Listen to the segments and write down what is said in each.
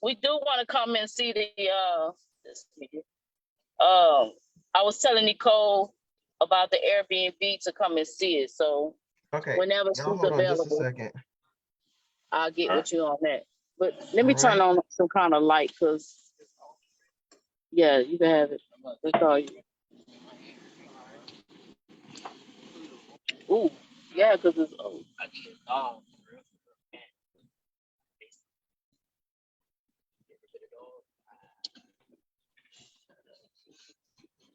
we do want to come and see the I was telling Nicole about the Airbnb to come and see it. So Okay, whenever y'all she's hold on just a available, second. I'll get with you on that. But let me All turn right. on some kind of light, because yeah, you can have it. That's all you. Ooh, yeah, because it's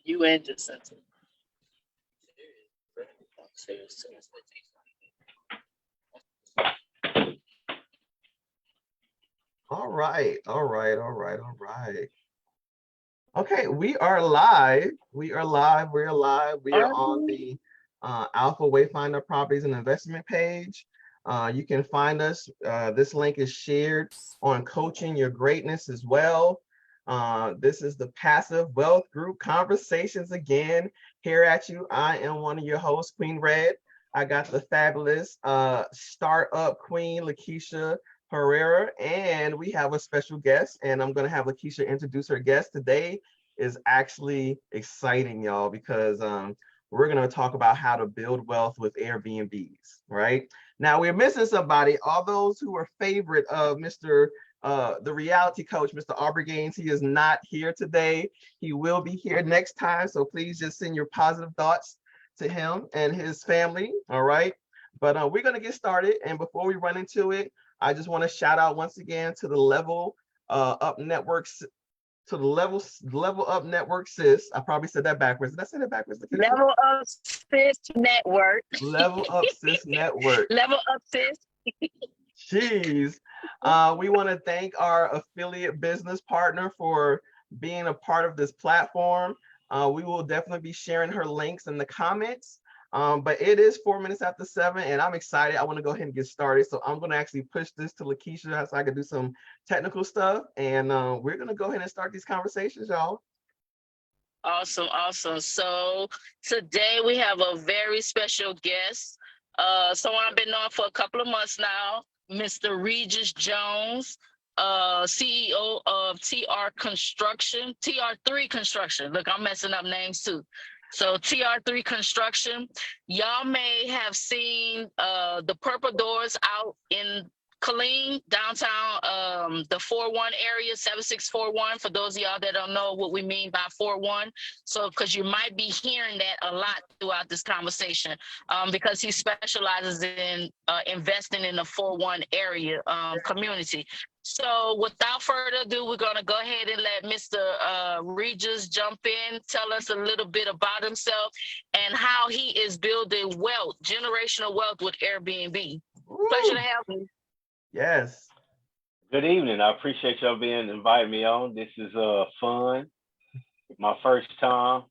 you and Jacinta. All right. All right. All right. All right. Okay, we are live. We are live. We are live. We are on the Alpha Wayfinder Properties and Investment page. You can find us. This link is shared on Coaching Your Greatness as well. This is the Passive Wealth Group Conversations again. Here at you. I am one of your hosts, Queen Red. I got the fabulous startup queen, Lakeisha Herrera, and we have a special guest, and I'm going to have Lakeisha introduce her guest. Today is actually exciting, y'all, because we're going to talk about how to build wealth with Airbnbs, right? Now, we're missing somebody. All those who are favorite of Mr. The reality coach, Mr. Aubrey Gaines, he is not here today. He will be here next time, so please just send your positive thoughts to him and his family, all right? But we're going to get started, and before we run into it, I just want to shout out once again to the Level Up Networks, to the Level Up Network Sis. I probably said that backwards. Did I say that backwards? Level Up Sis Network. Level Up Sis Network. Level Up Sis. Jeez. We want to thank our affiliate business partner for being a part of this platform. We will definitely be sharing her links in the comments. But it is 4 minutes after 7, and I'm excited. I want to go ahead and get started. So I'm going to actually push this to Lakeisha so I can do some technical stuff. And we're going to go ahead and start these conversations, y'all. Awesome, awesome. So today we have a very special guest. Someone I've been on for a couple of months now, Mr. Regiis Jones, CEO of TR3 Construction. Look, I'm messing up names too. So TR3 Construction, y'all may have seen the purple doors out in Killeen, downtown, the 41 area, 7641, for those of y'all that don't know what we mean by 41. So, because you might be hearing that a lot throughout this conversation, because he specializes in investing in the 41 area community. So without further ado, we're going to go ahead and let Mr. Regiis jump in, tell us a little bit about himself and how he is building wealth, generational wealth with Airbnb. Woo. Pleasure to have you. Yes. Good evening. I appreciate y'all inviting me on. This is fun. My first time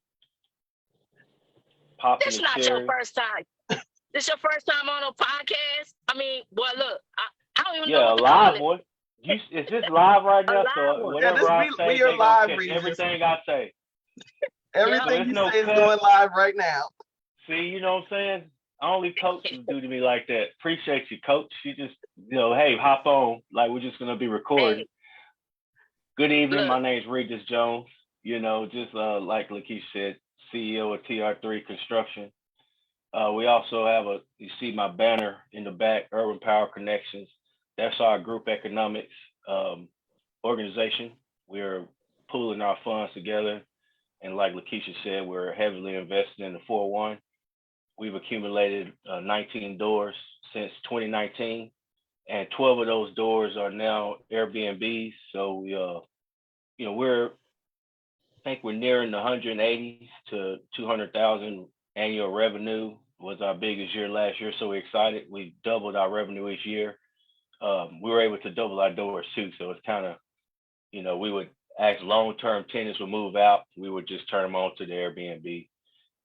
popping This the not cherry. your first time. This your first time on a podcast? I mean, well, look, I don't even know what to live call one. Is this live right now? So whatever I say, we are live, everything I say. Everything you say is going live right now. See, you know what I'm saying? Only Coach would do to me like that. Appreciate you, Coach. You just, hey, hop on. Like, we're just going to be recording. Hey. Good evening. My name is Regiis Jones. Just like Lakeisha said, CEO of TR3 Construction. We also have you see my banner in the back, Urban Power Connections. That's our group economics organization. We're pooling our funds together. And like Lakeisha said, we're heavily invested in the 401. We've accumulated 19 doors since 2019, and 12 of those doors are now Airbnbs. So I think we're nearing the 180 to 200,000 annual revenue. Was our biggest year last year, so we're excited. We doubled our revenue each year. We were able to double our doors too, so it's kind of, we would, as long-term tenants would move out, we would just turn them on to the Airbnb.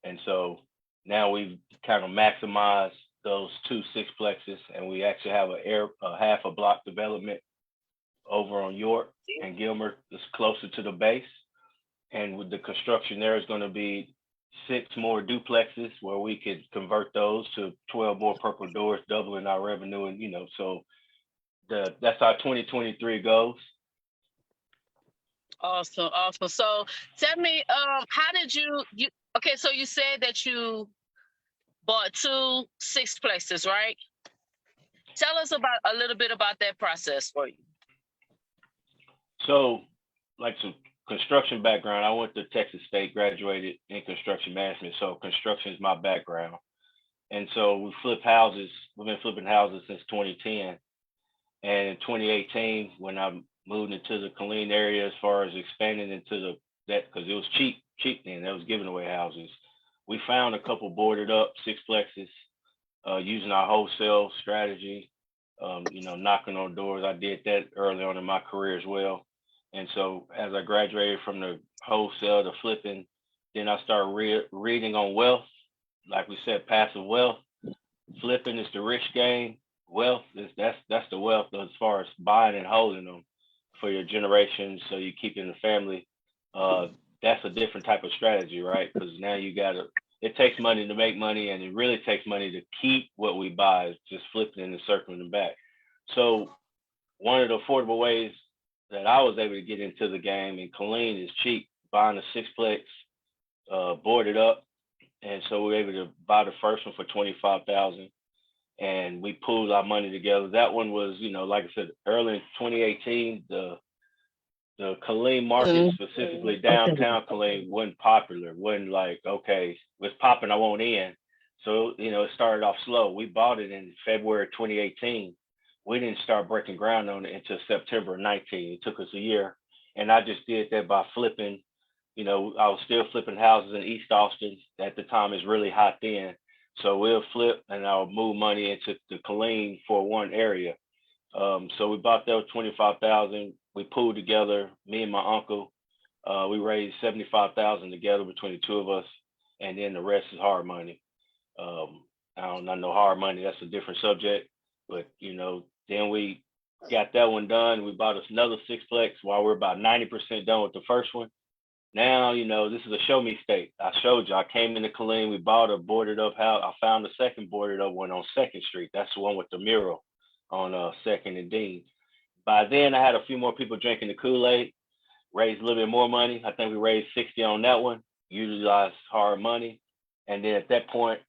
And so now we've kind of maximized those 2 sixplexes, and we actually have a half a block development over on York and Gilmer that's closer to the base. And with the construction there is going to be 6 more duplexes where we could convert those to 12 more purple doors, doubling our revenue. And, so that's our 2023 goals. Awesome, awesome. So tell me, how did you okay, so you said that you bought two sixplexes, right? Tell us about a little bit about that process for you. So, like some construction background, I went to Texas State, graduated in construction management. So construction is my background. And so we flip houses. We've been flipping houses since 2010. And in 2018, when I moved into the Killeen area, as far as expanding into that, because it was cheap then, that was giving away houses. We found a couple boarded up sixplexes using our wholesale strategy, knocking on doors. I did that early on in my career as well. And so as I graduated from the wholesale to flipping, then I started reading on wealth. Like we said, passive wealth. Flipping is the rich game. Wealth is that's the wealth as far as buying and holding them for your generations, so you keep in the family. That's a different type of strategy, right? Because now it takes money to make money, and it really takes money to keep what we buy. It's just flipping and circling them back. So one of the affordable ways that I was able to get into the game in Killeen is cheap, buying a sixplex, boarded up. And so we were able to buy the first one for $25,000, and we pooled our money together. That one was, like I said, early in 2018, the Killeen market, specifically downtown Killeen, wasn't popular. Wasn't like, okay, it's popping, I want in. So, it started off slow. We bought it in February 2018. We didn't start breaking ground on it until September 19. It took us a year. And I just did that by flipping. I was still flipping houses in East Austin. At the time, it's really hot then. So we'll flip and I'll move money into the Killeen for one area. So we bought that with $25,000. We pooled together, me and my uncle. We raised $75,000 together between the two of us. And then the rest is hard money. I don't know hard money. That's a different subject. But, then we got that one done. We bought us another sixplex while we're about 90% done with the first one. Now, this is a show me state. I showed you. I came into Killeen. We bought a boarded up house. I found the second boarded up one on 2nd Street. That's the one with the mural on 2nd and Dean. By then, I had a few more people drinking the Kool-Aid, raised a little bit more money. I think we raised 60 on that one, utilized hard money. And then at that point,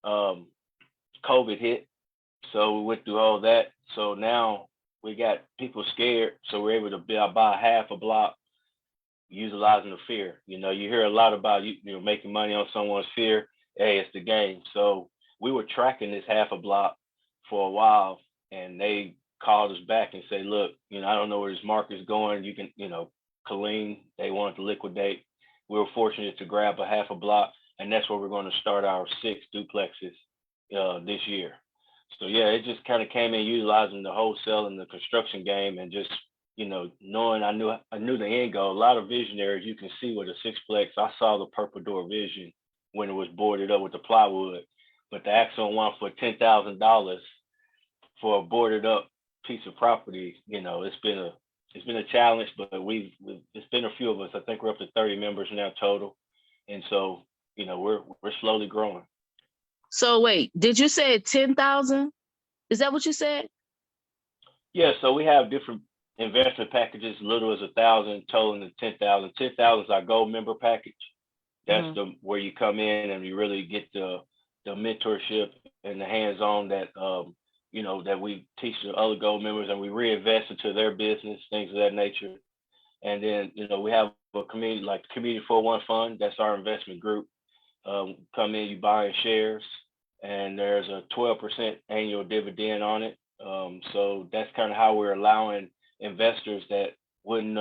COVID hit. So we went through all that. So now we got people scared. So we're able to buy half a block, utilizing the fear. You hear a lot about making money on someone's fear. Hey, it's the game. So we were tracking this half a block for a while, and they called us back and said, look, I don't know where this market's going. You can, Killeen, they wanted to liquidate. We were fortunate to grab a half a block, and that's where we're going to start our 6 duplexes this year. So yeah, it just kind of came in utilizing the wholesale and the construction game, and just knowing I knew the end goal. A lot of visionaries, you can see with a sixplex. I saw the purple door vision when it was boarded up with the plywood, but the Axon one for $10,000 for a boarded up piece of property, it's been a challenge, but it's been a few of us. I think we're up to 30 members now total, and so we're slowly growing. So wait, did you say 10,000? Is that what you said? Yeah. So we have different investment packages, little as 1,000, totaling to 10,000. 10,000 is our gold member package. That's where you come in and you really get the mentorship and the hands-on that that we teach the other gold members, and we reinvest into their business, things of that nature. And then we have a community like the Community 401 Fund. That's our investment group. Come in, you buy shares, and there's a 12% annual dividend on it. So that's kind of how we're allowing investors that wouldn't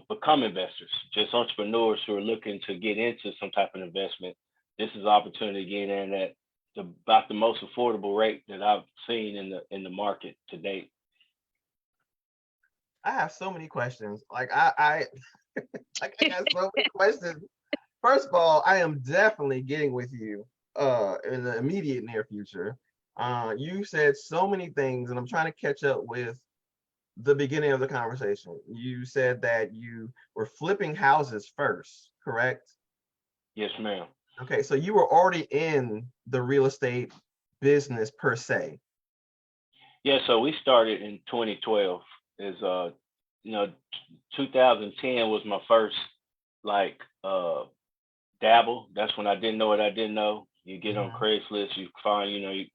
become investors, just entrepreneurs who are looking to get into some type of investment. This is an opportunity to get in at about the most affordable rate that I've seen in the market to date. I have so many questions. Like I got so many questions. First of all, I am definitely getting with you in the immediate near future. You said so many things, and I'm trying to catch up with the beginning of the conversation. You said that you were flipping houses first, correct? Yes, ma'am. Okay, so you were already in the real estate business per se. Yeah, so we started in 2012 as you know, 2010 was my first like dabble. That's when I didn't know what I didn't know. You get on Mhm. Craigslist, you find, you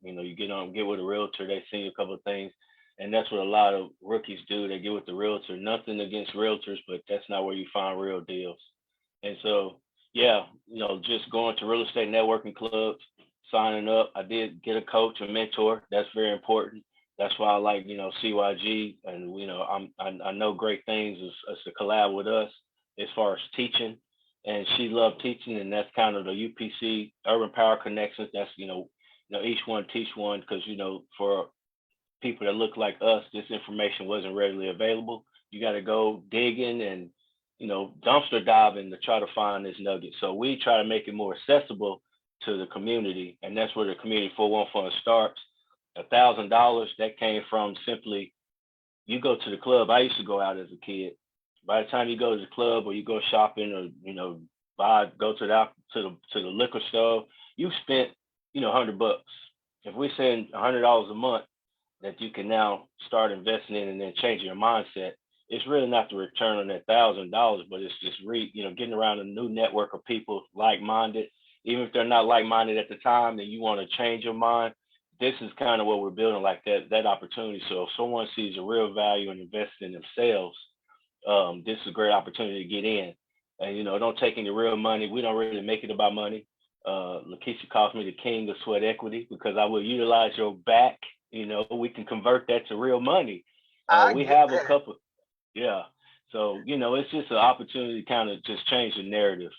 get with a realtor, they send you a couple of things. And that's what a lot of rookies do. They get with the realtor. Nothing against realtors, but that's not where you find real deals. And so, yeah, just going to real estate networking clubs, signing up. I did get a coach, a mentor. That's very important. That's why I like, CYG, and I know great things as to collab with us as far as teaching, and she loved teaching, and that's kind of the UPC Urban Power Connections. That's each one teach one, because for people that look like us, this information wasn't readily available. You got to go digging and dumpster diving to try to find this nugget. So we try to make it more accessible to the community, and that's where the Community 411 Fund starts. $1,000 that came from simply, you go to the club. I used to go out as a kid. By the time you go to the club or you go shopping, or go to the liquor store, you spent $100. If we send $100 a month that you can now start investing in and then changing your mindset, it's really not the return on that $1,000, but it's just getting around a new network of people like-minded. Even if they're not like-minded at the time, and you want to change your mind, this is kind of what we're building, like that opportunity. So if someone sees a real value in investing in themselves, this is a great opportunity to get in. And don't take any real money. We don't really make it about money. Lakeisha calls me the king of sweat equity, because I will utilize your back. We can convert that to real money. I We get have a that. couple, yeah. So it's just an opportunity to kind of just change the narrative.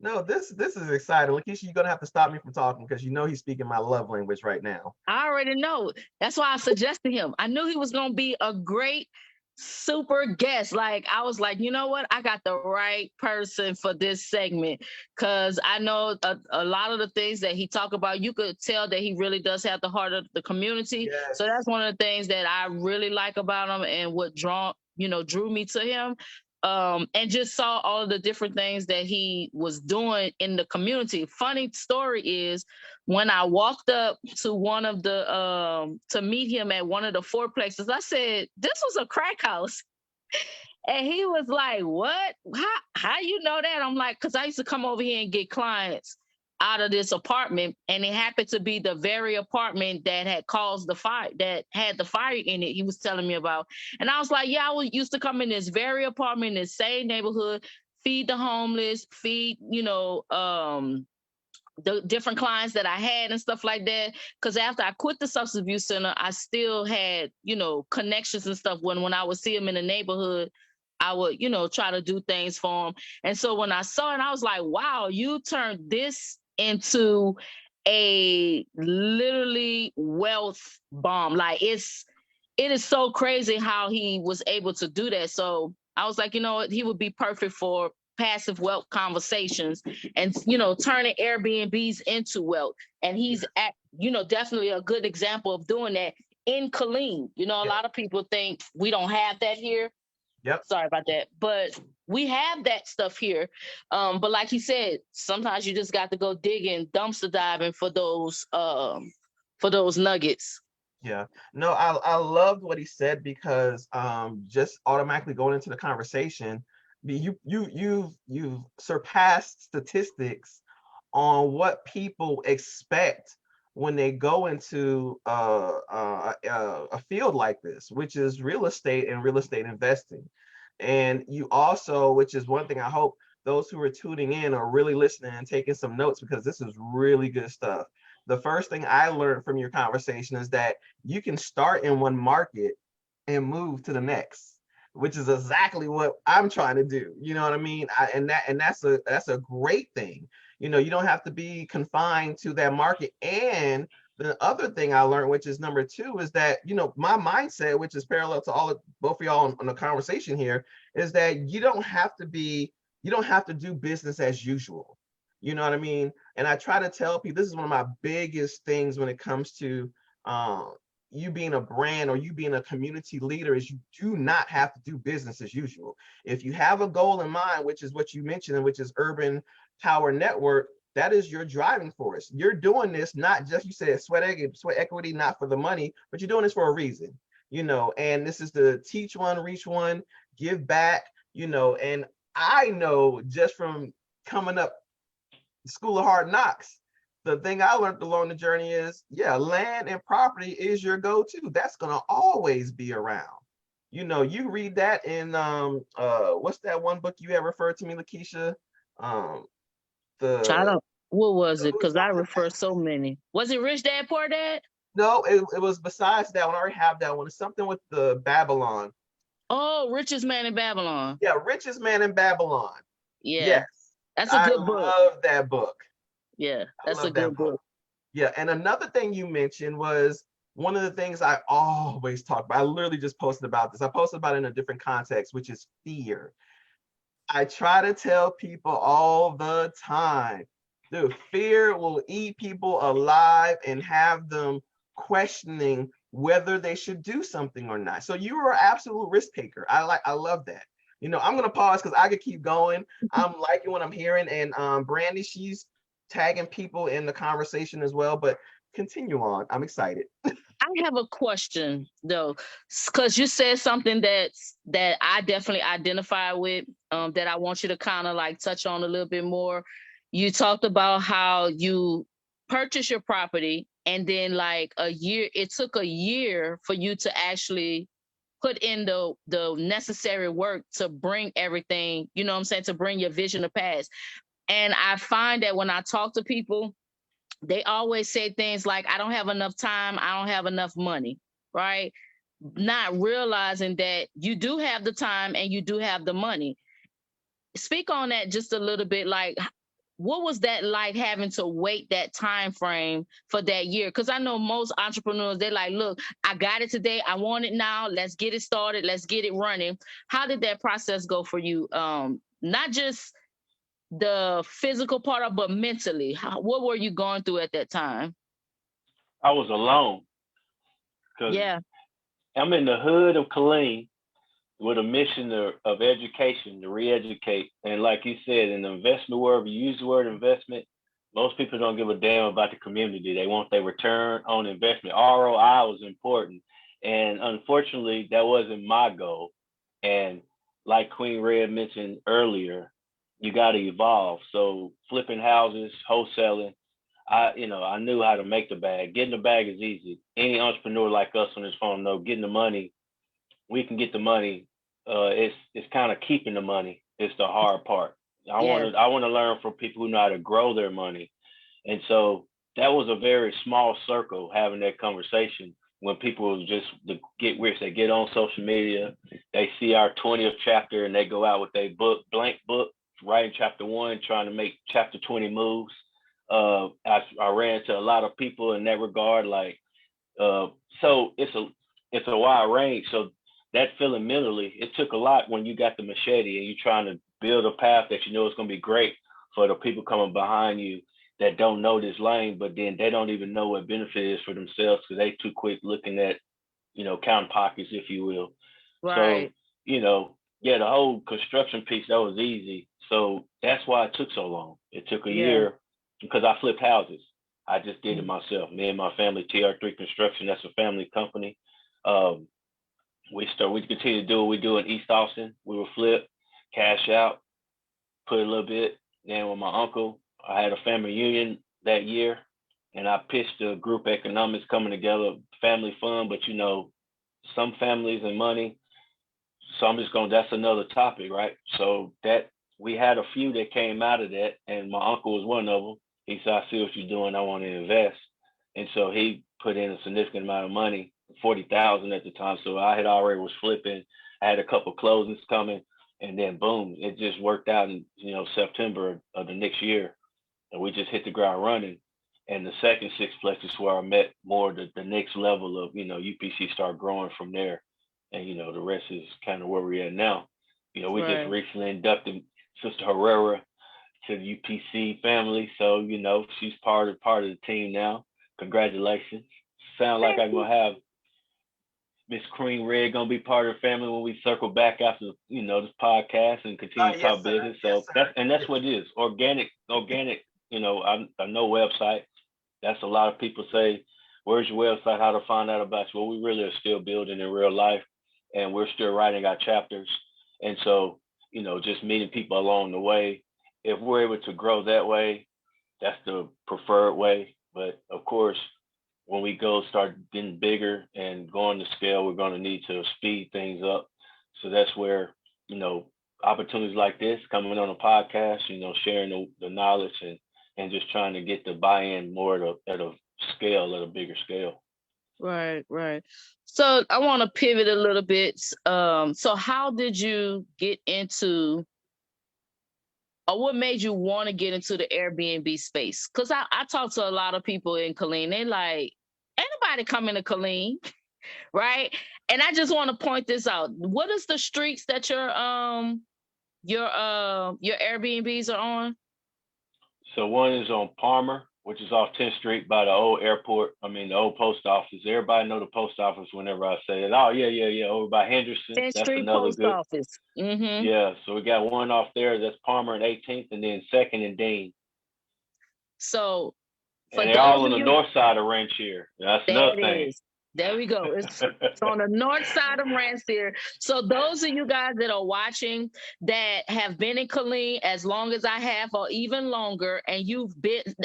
No, this is exciting. Lakeisha, you're gonna have to stop me from talking because he's speaking my love language right now. I already know. That's why I suggested him. I knew he was going to be a great super guest. Like, I was like, you know what? I got the right person for this segment, because I know a lot of the things that he talk about, you could tell that he really does have the heart of the community. So Yes. that's one of the things that I really like about him, and what drew me to him. And just saw all of the different things that he was doing in the community. Funny story is, when I walked up to one of the to meet him at one of the fourplexes, I said, "This was a crack house." And he was like, "What? How you know that?" I'm like, "Cause I used to come over here and get clients out of this apartment, and it happened to be the very apartment that had caused the fire, that had the fire in it." He was telling me about, and I was like, "Yeah, used to come in this very apartment in the same neighborhood, feed the homeless, feed the different clients that I had and stuff like that." Because after I quit the substance abuse center, I still had, connections and stuff. When I would see them in the neighborhood, I would, try to do things for them. And so when I saw it, I was like, wow, you turned this into a literally wealth bomb. Like, it is so crazy how he was able to do that. So I was like, you know what, he would be perfect for passive wealth conversations, and turning Airbnbs into wealth. And he's definitely a good example of doing that in Killeen. A Yeah. lot of people think we don't have that here. Yep. Sorry about that, but we have that stuff here. But like he said, sometimes you just got to go digging, dumpster diving for those nuggets. Yeah. No, I loved what he said because just automatically going into the conversation, you've surpassed statistics on what people expect when they go into a field like this, which is real estate and real estate investing. And you also, which is one thing I hope those who are tuning in are really listening and taking some notes, because this is really good stuff. The first thing I learned from your conversation is that you can start in one market and move to the next, which is exactly what I'm trying to do. You know what I mean? That's a great thing. You don't have to be confined to that market. And the other thing I learned, which is number two, is that my mindset, which is parallel to both of y'all on the conversation here, is that you don't have to do business as usual. You know what I mean? And I try to tell people this is one of my biggest things when it comes to you being a brand or you being a community leader, is you do not have to do business as usual. If you have a goal in mind, which is what you mentioned, and which is Urban Power Network, that is your driving force. You're doing this not just, you said sweat equity, not for the money, but you're doing this for a reason. and this is the teach one, reach one, give back, and I know just from coming up School of Hard Knocks, the thing I learned along the journey is, land and property is your go-to. That's gonna always be around. You read that in what's that one book you had referred to me, Lakeisha? I The don't. What was it? Because I refer so many. Was it Rich Dad Poor Dad? No, it was besides that one. I already have that one. It's something with the Babylon. Oh, Richest Man in Babylon. Yeah, Richest Man in Babylon. Yeah, Yes. that's a I good book. love that book. Yeah, that's a love that good book. Yeah, and another thing you mentioned was one of the things I always talk about. I literally just posted about this. I posted about it in a different context, which is fear. I try to tell people all the time, dude, fear will eat people alive and have them questioning whether they should do something or not. So you are an absolute risk taker. I love that. I'm gonna pause because I could keep going. I'm liking what I'm hearing, and Brandy, she's tagging people in the conversation as well. But continue on. I'm excited. I have a question though, because you said something that I definitely identify with. That I want you to kind of like touch on a little bit more. You talked about how you purchase your property, and then like a year, it took a year for you to actually put in the necessary work to bring everything. You know what I'm saying, to bring your vision to pass. And I find that when I talk to people, they always say things like, I don't have enough time, I don't have enough money, right? Not realizing that you do have the time and you do have the money. Speak on that just a little bit. Like, what was that like, having to wait that time frame for that year? Because I know most entrepreneurs, they're like, look, I got it today, I want it now, let's get it started, let's get it running. How did that process go for you? Not just the physical part of, but mentally, what were you going through at that time? I was alone because Yeah. I'm in the hood of Killeen with a mission of education, to re-educate. And like you said, in the investment world, if you use the word investment, most people don't give a damn about the community. They want their return on investment. ROI was important. And unfortunately, that wasn't my goal. And like Queen Red mentioned earlier, you got to evolve. So flipping houses, wholesaling, I knew how to make the bag. Getting the bag is easy. Any entrepreneur like us on this phone know getting the money, we can get the money. It's kind of keeping the money. It's the hard part. I want to learn from people who know how to grow their money. And so that was a very small circle having that conversation when people just get rich. They get on social media, they see our 20th chapter and they go out with a blank book, writing chapter 1, trying to make chapter 20 moves. I ran into a lot of people in that regard. So it's a wide range. So that feeling mentally, it took a lot when you got the machete and you're trying to build a path that you know is going to be great for the people coming behind you that don't know this lane, but then they don't even know what benefit is for themselves because they too quick looking at, counting pockets, if you will. Right. So, the whole construction piece, that was easy. So that's why it took so long. It took a year because I flipped houses. I just did it myself. Me and my family, TR3 Construction, that's a family company. We continue to do what we do in East Austin. We would flip, cash out, put a little bit. Then with my uncle, I had a family reunion that year, and I pitched a group economics coming together, family fun, but some families and money. So that's another topic, right? So that we had a few that came out of that, and my uncle was one of them. He said, I see what you're doing. I want to invest. And so he put in a significant amount of money, 40,000 at the time. So I had already was flipping. I had a couple closings coming, and then boom, it just worked out in September of the next year, and we just hit the ground running. And the second sixplex is where I met more the next level of UPC started growing from there, and the rest is kind of where we're at now. We just recently inducted Sister Herrera to the UPC family, so she's part of the team now. Congratulations. Sound like I'm gonna have Miss Queen Red gonna be part of the family when we circle back after this podcast and continue to talk business. So that's what it is. Organic. I know website. That's a lot of people say where's your website, how to find out about you. Well, we really are still building in real life, and we're still writing our chapters. And so, just meeting people along the way. If we're able to grow that way, that's the preferred way. But of course, when we start getting bigger and going to scale, we're going to need to speed things up. So that's where, opportunities like this, coming on a podcast, sharing the knowledge and just trying to get the buy-in more at a scale, at a bigger scale. Right, right. So I want to pivot a little bit. So how did you get into, or what made you want to get into the Airbnb space? Because I talk to a lot of people in Killeen. They like, ain't nobody coming to Killeen, right? And I just want to point this out. What is the streets that your Airbnbs are on? So one is on Palmer, which is off 10th Street by the old airport. I mean, the old post office. Everybody know the post office whenever I say it. Oh, yeah. Over by Henderson. 10th That's Street another Post good. Office. Mm-hmm. Yeah, so we got one off there. That's Palmer and 18th, and then 2nd and Dean. So, and they're all on the north side of Ranchier. That's another thing. There we go. It's on the north side of Ranchier. So those of you guys that are watching that have been in Killeen as long as I have, or even longer, and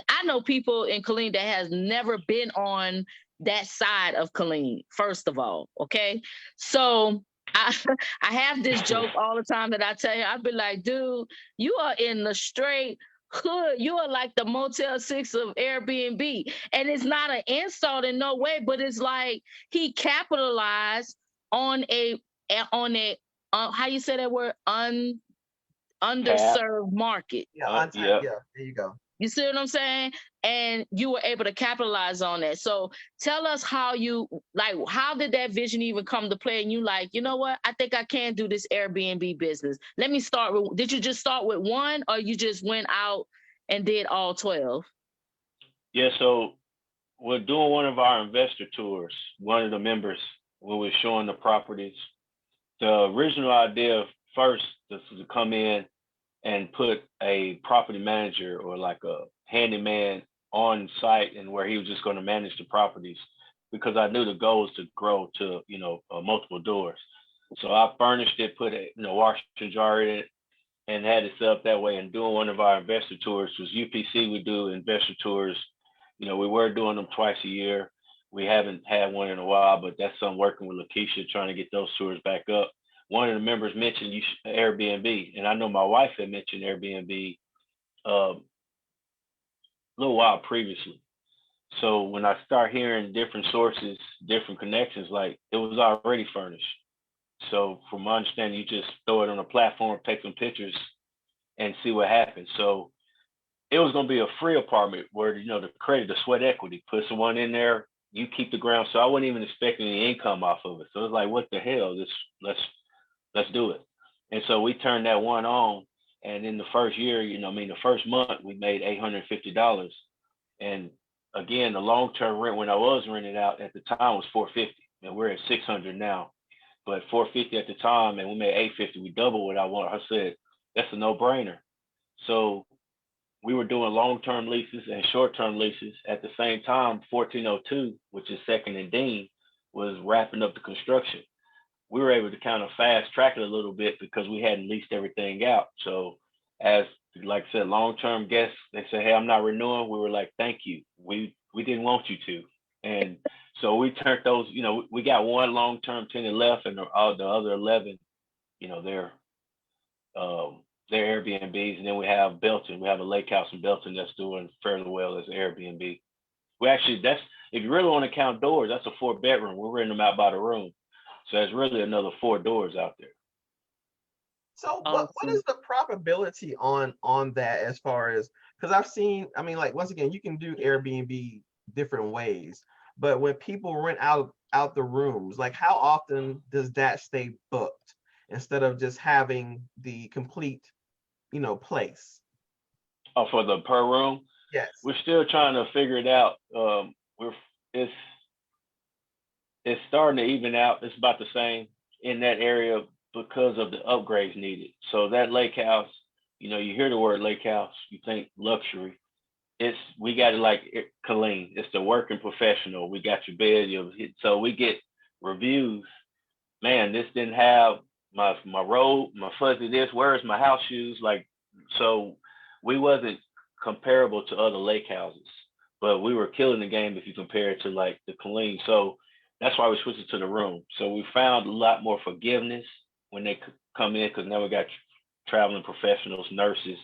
I know people in Killeen that has never been on that side of Killeen, first of all, okay? So I have this joke all the time that I tell you. I'd be like, dude, you are in the straight hood. You are like the Motel 6 of Airbnb. And it's not an insult in no way, but it's like he capitalized on how you say that word? Underserved market. Yeah, yeah, there you go. You see what I'm saying? And you were able to capitalize on that. So tell us how did that vision even come to play? And you like, you know what? I think I can do this Airbnb business. Let me start with, did you just start with one, or you just went out and did all 12? Yeah, so we're doing one of our investor tours. One of the members, when we're showing the properties, the original idea first was to come in and put a property manager or like a handyman on site, and where he was just going to manage the properties, because I knew the goal was to grow to, multiple doors. So I furnished it, put a washer and jar in it, and had it set up that way. And doing one of our investor tours was UPC. We do investor tours. We were doing them twice a year. We haven't had one in a while, but that's something working with Kisha, trying to get those tours back up. One of the members mentioned Airbnb, and I know my wife had mentioned Airbnb a little while previously. So when I start hearing different sources, different connections, like it was already furnished. So from my understanding, you just throw it on a platform, take some pictures, and see what happens. So it was going to be a free apartment where, the credit, the sweat equity, put someone in there, you keep the ground. So I wasn't even expecting any income off of it. So it was like, what the hell? Let's do it. And so we turned that one on. And in the first year, the first month, we made $850. And again, the long-term rent when I was renting out at the time was $450, and we're at $600 now. But $450 at the time, and we made $850. We doubled what I wanted. I said, that's a no-brainer. So we were doing long-term leases and short-term leases. At the same time, 1402, which is 2nd and Dean, was wrapping up the construction. We were able to kind of fast track it a little bit because we hadn't leased everything out. So as, like I said, long-term guests, they said, hey, I'm not renewing. We were like, thank you. We didn't want you to. And so we turned those, we got one long-term tenant left, and the other 11, they're Airbnbs. And then we have Belton. We have a lake house in Belton that's doing fairly well as an Airbnb. We actually, if you really want to count doors, that's a 4-bedroom. We're renting them out by the room. So there's really another 4 doors out there. So what is the probability on that, as far as, because I've seen, like, once again, you can do Airbnb different ways, but when people rent out the rooms, like how often does that stay booked instead of just having the complete, place? Oh, for the per room? Yes. We're still trying to figure it out. It's starting to even out. It's about the same in that area because of the upgrades needed. So that lake house, you hear the word lake house, you think luxury. we got it like Colleen. It's the working professional. We got your bed. So we get reviews. Man, this didn't have my robe, my fuzzy this. Where's my house shoes? Like, so we wasn't comparable to other lake houses, but we were killing the game if you compare it to like the Colleen. So that's why we switched it to the room. So we found a lot more forgiveness when they come in, because now we got traveling professionals, nurses,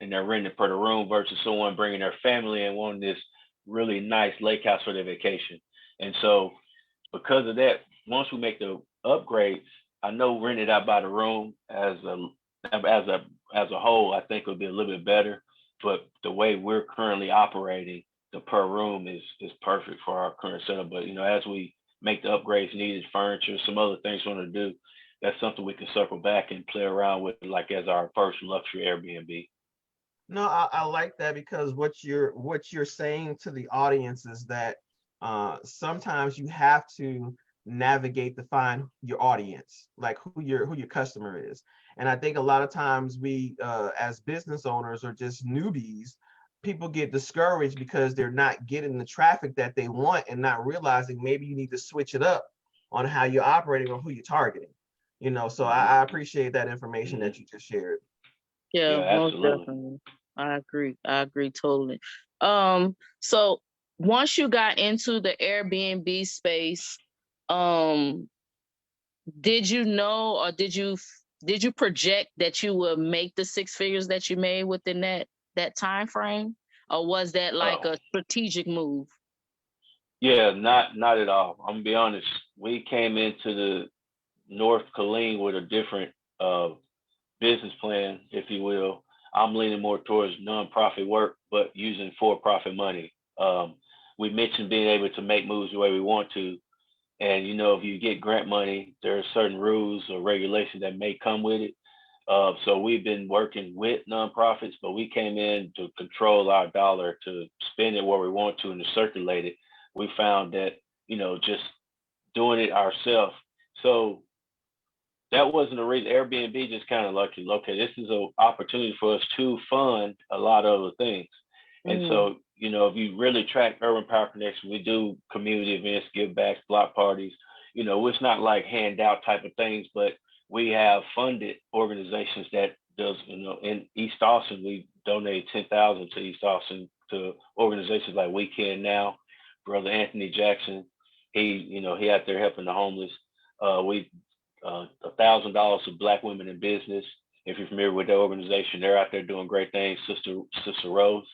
and they're renting per the room versus someone bringing their family and wanting this really nice lake house for their vacation. And so because of that, once we make the upgrades, I know rented out by the room as a whole, I think it'll be a little bit better. But the way we're currently operating, the per room is perfect for our current setup. But as we make the upgrades needed, furniture, some other things we want to do, that's something we can circle back and play around with, like as our first luxury Airbnb. No, I like that, because what you're saying to the audience is that sometimes you have to navigate to find your audience, like who your customer is. And I think a lot of times we as business owners or just newbies, people get discouraged because they're not getting the traffic that they want and not realizing maybe you need to switch it up on how you're operating or who you're targeting. So I appreciate that information that you just shared. Yeah, Yeah, most absolutely. definitely. I agree. I agree totally. So once you got into the Airbnb space, um, did you know, or did you project that you would make the six figures that you made within that time frame? Or was that like Oh, a strategic move? yeah, not at all. I'm gonna be honest. We came into the North Killeen with a different uh, business plan, if you will. I'm leaning more towards nonprofit work, but using for-profit money. We mentioned being able to make moves the way we want to, and if you get grant money, there are certain rules or regulations that may come with it. So we've been working with nonprofits, but we came in to control our dollar, to spend it where we want to and to circulate it. We found that just doing it ourselves. So that wasn't a reason. Airbnb just kind of lucky. Okay, this is an opportunity for us to fund a lot of other things. And Mm. so, if you really track Urban Power Connection, we do community events, give backs, block parties. It's not like handout type of things, but we have funded organizations that does, in East Austin, we donated 10,000 to East Austin to organizations like We Can Now, Brother Anthony Jackson. He out there helping the homeless. We $1,000 to Black women in business. If you're familiar with the organization, they're out there doing great things. Sister Rose,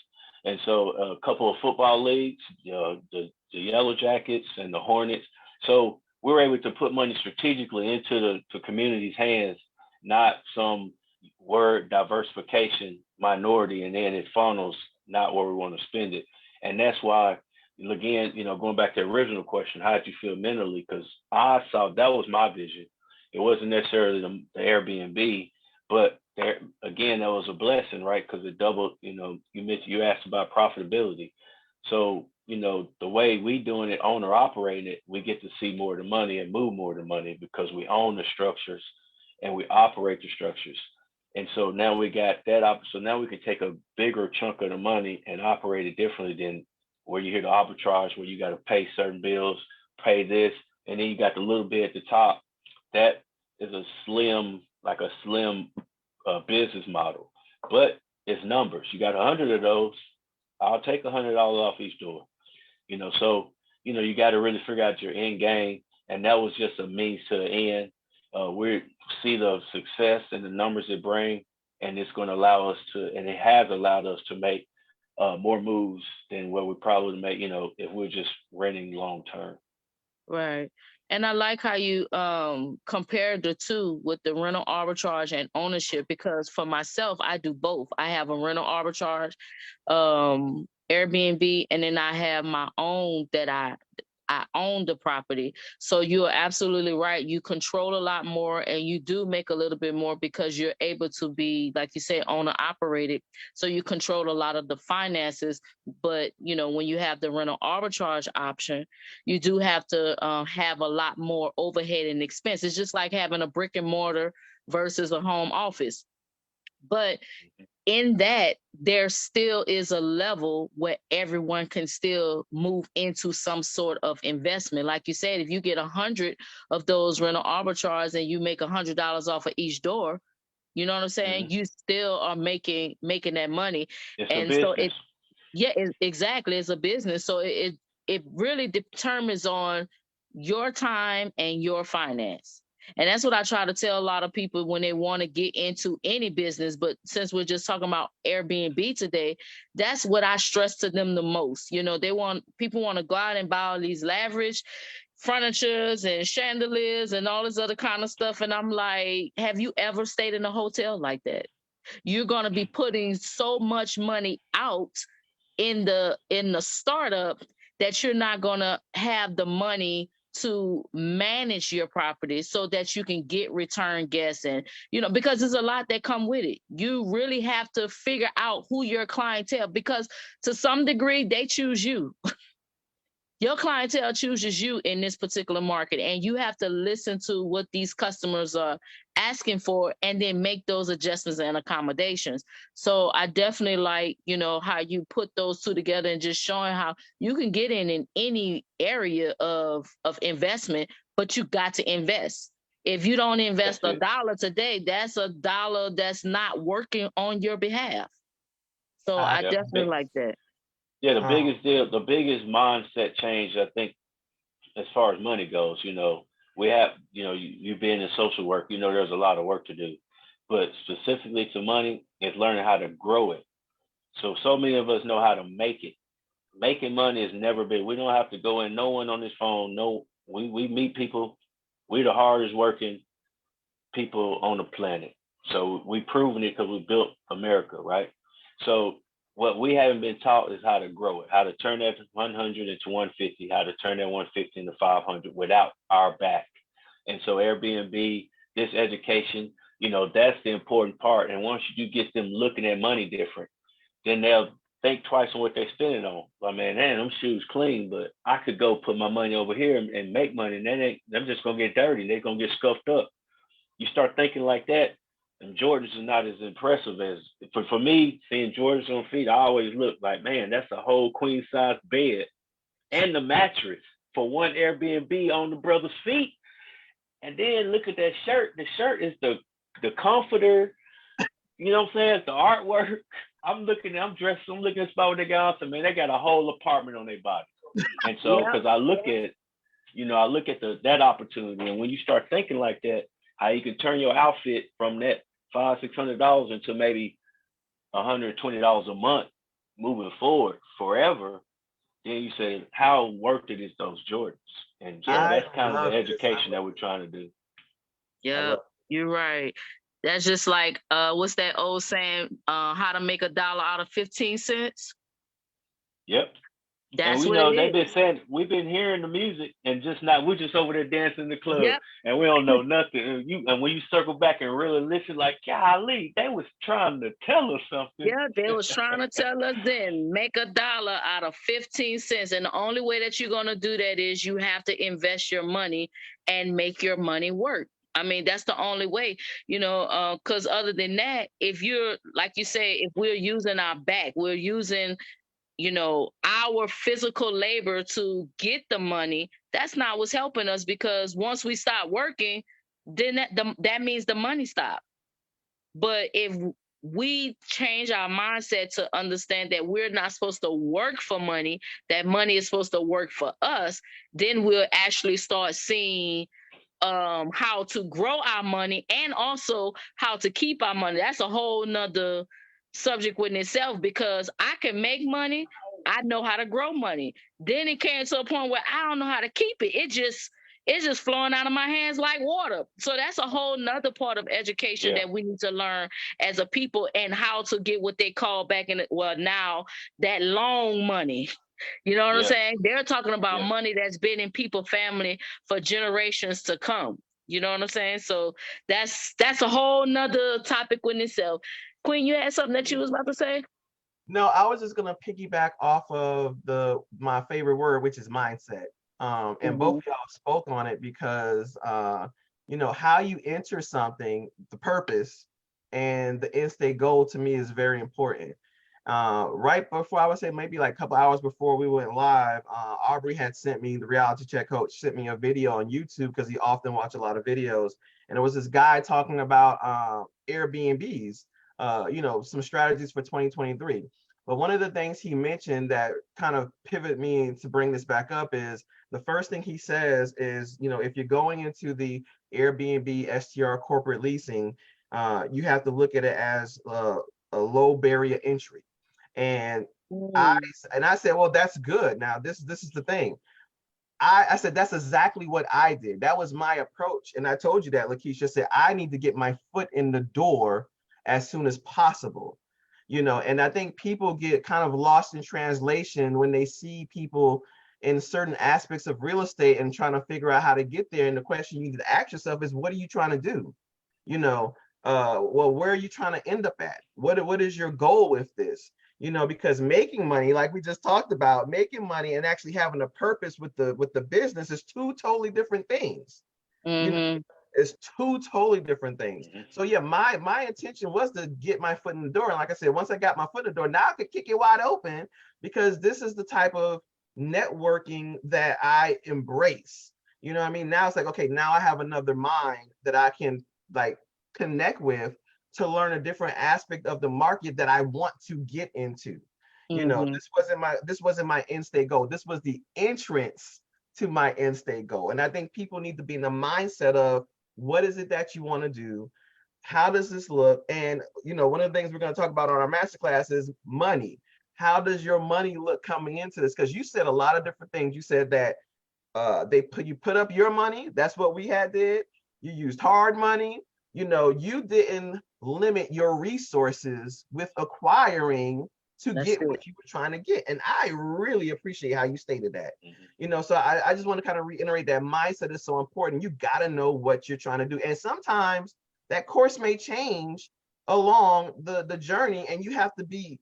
and so a couple of football leagues, the Yellow Jackets and the Hornets. So we're able to put money strategically into the community's hands, not some word diversification minority, and then it funnels not where we want to spend it. And that's why, again, going back to the original question, how did you feel mentally? Because I saw that was my vision. It wasn't necessarily the Airbnb, but there again, that was a blessing, right? Because it doubled. You asked about profitability, so the way we doing it, owner operating it, we get to see more of the money and move more of the money because we own the structures and we operate the structures. And so now we got that up. So now we can take a bigger chunk of the money and operate it differently than where you hear the arbitrage, where you got to pay certain bills, pay this, and then you got the little bit at the top. That is like a slim business model, but it's numbers. You got 100 of those. I'll take $100 off each door. So you got to really figure out your end game, and that was just a means to the end. We see the success and the numbers it bring, and it's going to allow us to, and it has allowed us to make more moves than what we probably make, if we're just renting long term. Right. And I like how you compared the two with the rental arbitrage and ownership, because for myself, I do both. I have a rental arbitrage, Airbnb, and then I have my own that I own the property. So you're absolutely right. You control a lot more and you do make a little bit more because you're able to be, like you say, owner operated. So you control a lot of the finances. But, when you have the rental arbitrage option, you do have to have a lot more overhead and expense. It's just like having a brick and mortar versus a home office. But in that, there still is a level where everyone can still move into some sort of investment. Like you said, if you get 100 of those rental arbitrage and you make $100 off of each door, you know what I'm saying? You still are making that money. It's a And so business. exactly, it's a business. So it really determines on your time and your finance. And that's what I try to tell a lot of people when they want to get into any business. But since we're just talking about Airbnb today, that's what I stress to them the most. You know, people want to go out and buy all these lavish furnitures and chandeliers and all this other kind of stuff. And I'm like, have you ever stayed in a hotel like that? You're going to be putting so much money out in the startup that you're not going to have the money to manage your property so that you can get return guests. And because there's a lot that come with it. You really have to figure out who your clientele, because to some degree they choose you. Your clientele chooses you in this particular market, and you have to listen to what these customers are asking for and then make those adjustments and accommodations. So I definitely like, how you put those two together and just showing how you can get in any area of investment, but you got to invest. If you don't invest a dollar today, that's a dollar that's not working on your behalf. So I definitely like that. Yeah, the biggest mindset change, I think, as far as money goes, we have, you being in social work, there's a lot of work to do, but specifically to money is learning how to grow it. So many of us know how to make it. Making money has never been, we don't have to go in, no one on this phone, no, we meet people, we're the hardest working people on the planet. So we've proven it because we built America, right? So what we haven't been taught is how to grow it, how to turn that 100 into 150, how to turn that 150 into 500 without our back. And so Airbnb, this education, that's the important part. And once you get them looking at money different, then they'll think twice on what they're spending on. Like, man, them shoes clean, but I could go put my money over here and make money, and then they're just gonna get dirty. They're gonna get scuffed up. You start thinking like that, and Jordans are not as impressive as for me. Seeing Jordans on feet, I always look like, man, that's a whole queen size bed and the mattress for one Airbnb on the brother's feet. And then look at that shirt. The shirt is the comforter. You know what I'm saying? It's the artwork. I'm looking at the spot where they got on, man, they got a whole apartment on their body. And so, because I look at, that opportunity, and when you start thinking like that, how you can turn your outfit from that $500-600 into maybe $120 a month moving forward forever, then you say, how worth it is those Jordans? And so that's kind of the education that we're trying to do. Yeah, you're right. That's just like, what's that old saying? How to make $1 out of 15 cents? Yep. That's and what they've been saying, we've been hearing the music and we're just over there dancing in the club, and we don't know nothing. And when you circle back and really listen, like, golly, they was trying to tell us something. Yeah, they was trying to tell us then, make $1 out of 15 cents. And the only way that you're going to do that is you have to invest your money and make your money work. I mean, that's the only way, because other than that, if you're, like you say, if we're using our back, we're using our physical labor to get the money, that's not what's helping us, because once we stop working, then that means the money stopped. But if we change our mindset to understand that we're not supposed to work for money, that money is supposed to work for us, then we'll actually start seeing how to grow our money and also how to keep our money. That's a whole nother subject within itself, because I can make money, I know how to grow money. Then it came to a point where I don't know how to keep it. It's just flowing out of my hands like water. So that's a whole nother part of education that we need to learn as a people, and how to get what they call back now that long money. You know what I'm saying? They're talking about money that's been in people's family for generations to come. You know what I'm saying? So that's a whole nother topic within itself. Queen, you had something that you was about to say? No, I was just gonna piggyback off of my favorite word, which is mindset. And both of y'all spoke on it, because how you enter something, the purpose, and the end state goal to me is very important. Right before, I would say maybe like a couple hours before we went live, Aubrey had sent me, the reality check coach sent me a video on YouTube because he often watch a lot of videos. And it was this guy talking about Airbnbs, some strategies for 2023. But one of the things he mentioned that kind of pivot me to bring this back up is the first thing he says is, if you're going into the Airbnb STR corporate leasing, you have to look at it as a low barrier entry. And I said, well, that's good. Now this is the thing. I said that's exactly what I did. That was my approach. And I told you that, Lakeisha said, I need to get my foot in the door as soon as possible. And I think people get kind of lost in translation when they see people in certain aspects of real estate and trying to figure out how to get there. And the question you need to ask yourself is, what are you trying to do? Well, where are you trying to end up at? What is your goal with this? Because making money, like we just talked about, making money and actually having a purpose with the business is two totally different things. It's two totally different things. So yeah, my intention was to get my foot in the door. And like I said, once I got my foot in the door, now I could kick it wide open, because this is the type of networking that I embrace. You know what I mean? Now it's like, okay, now I have another mind that I can like connect with to learn a different aspect of the market that I want to get into. This wasn't my end state goal. This was the entrance to my end state goal. And I think people need to be in the mindset of, what is it that you want to do? How does this look? And one of the things we're going to talk about on our masterclass is money. How does your money look coming into this? Because you said a lot of different things. You said that you put up your money. That's what we did. You used hard money. You didn't limit your resources with acquiring to get what you were trying to get. And I really appreciate how you stated that. So I just want to kind of reiterate that mindset is so important. You got to know what you're trying to do. And sometimes that course may change along the journey, and you have to be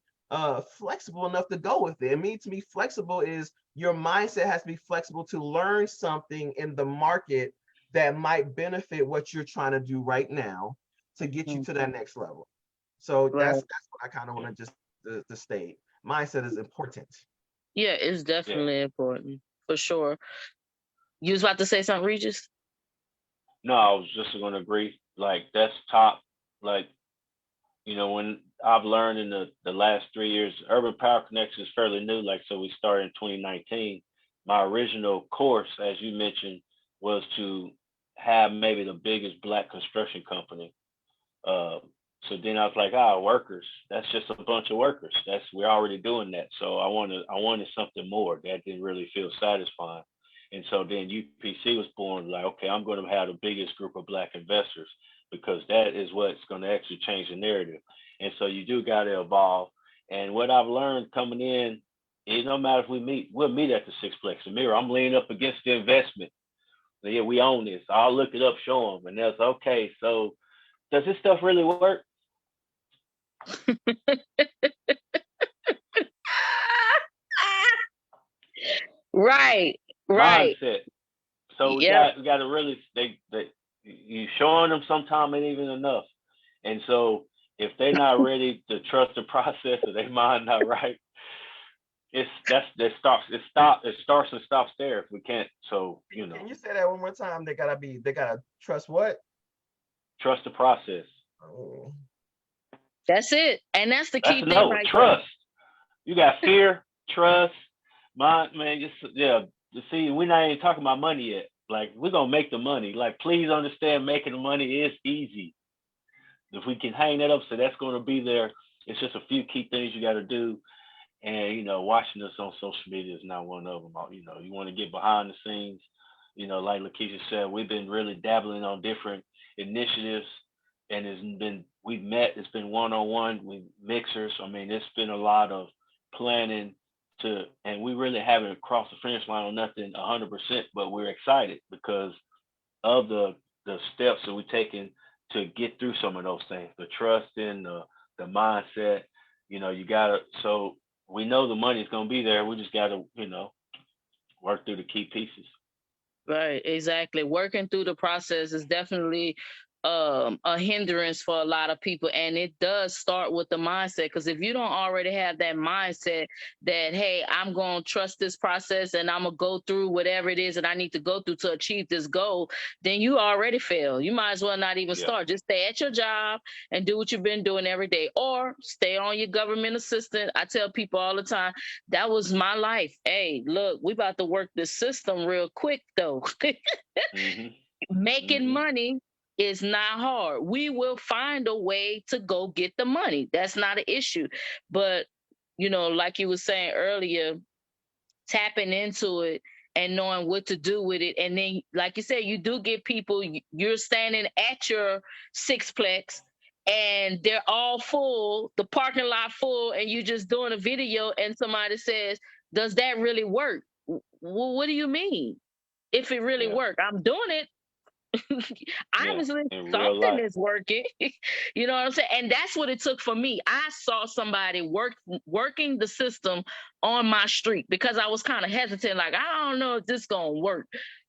flexible enough to go with it. And to be flexible is your mindset has to be flexible to learn something in the market that might benefit what you're trying to do right now to get you to that next level. So that's what I kind of want to just to state. Mindset is important. Yeah, it's definitely important, for sure. You was about to say something, Regis? No, I was just going to agree. Like, that's top. Like, when I've learned in the last 3 years, Urban Power Connection is fairly new. Like, so we started in 2019. My original course, as you mentioned, was to have maybe the biggest Black construction company. So then I was like, workers, that's just a bunch of workers. We're already doing that. So I wanted something more. That didn't really feel satisfying. And so then UPC was born, like, okay, I'm going to have the biggest group of Black investors, because that is what's going to actually change the narrative. And so you do got to evolve. And what I've learned coming in, it no matter if we'll meet at the Sixplex of Mirror. I'm leaning up against the investment. Yeah, we own this. I'll look it up, show them. And that's okay. So does this stuff really work? Right. Mindset. So we got to really, you showing them sometime ain't even enough. And so if they're not ready to trust the process, or their mind not right, it starts and stops there if we can't. So Can you say that one more time? They gotta trust what? Trust the process. Oh. That's it. And that's the key thing, right? Trust. You got fear, trust, mind, man. See, we're not even talking about money yet. Like, we're gonna make the money. Like, please understand, making the money is easy. If we can hang that up, so that's going to be there. It's just a few key things you got to do. And, watching us on social media is not one of them. You want to get behind the scenes. Like Lakeisha said, we've been really dabbling on different initiatives, and it's been one-on-one with mixers. I mean, it's been a lot of planning and we really haven't crossed the finish line on nothing 100%, but we're excited because of the steps that we're taking to get through some of those things, the trust in the mindset. So we know the money is going to be there. We just got to, work through the key pieces. Right, exactly. Working through the process is definitely a hindrance for a lot of people, and it does start with the mindset. Because if you don't already have that mindset that, hey, I'm going to trust this process and I'm going to go through whatever it is that I need to go through to achieve this goal, then you already fail. You might as well not even start. Just stay at your job and do what you've been doing every day, or stay on your government assistant. I tell people all the time, that was my life. Hey, look, we about to work this system real quick though. Making money is not hard. We will find a way to go get the money. That's not an issue. But, like you were saying earlier, tapping into it and knowing what to do with it. And then, like you said, you do get people, you're standing at your sixplex and they're all full, the parking lot full, and you just doing a video and somebody says, does that really work? Well, what do you mean? If it really worked, I'm doing it. Obviously something is working. You know what I'm saying? And that's what it took for me. I saw somebody working the system on my street, because I was kind of hesitant, like, I don't know if this gonna work.